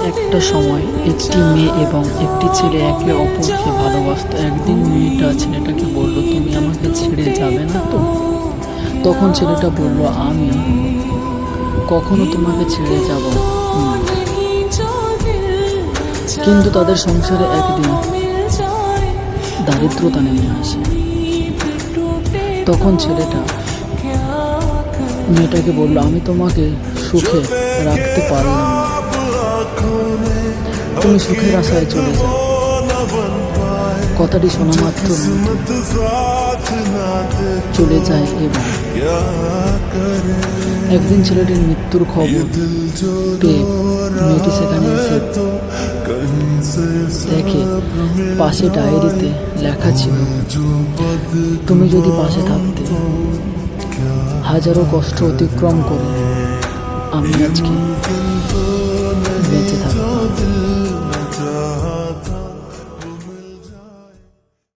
একটা সময় একটি মেয়ে এবং একটি ছেলে একে অপরকে ভালোবাসতো। একদিন মেয়েটা ছেলেটাকে বলল, তুমি আমাকে ছেড়ে যাবে না তো? তখন ছেলেটা বলল, আমি কখনো তোমাকে ছেড়ে যাব না। কিন্তু তাদের সংসারে একদিন দারিদ্রতা নেমে আসে। তখন ছেলেটা মেয়েটাকে বলল, আমি তোমাকে সুখে রাখতে পারলাম না, তুমি সুখের আশায় চলে যাও। কথাটি শোনা মাত্র চলে যায়। এবং একদিন ছেলেটির মৃত্যুর খবর পেয়ে মেয়েটি সেখানে এসে দেখে পাশে ডায়েরিতে লেখা ছিল, তুমি যদি পাশে থাকতে, হাজারো কষ্ট অতিক্রম করে আমি আজকে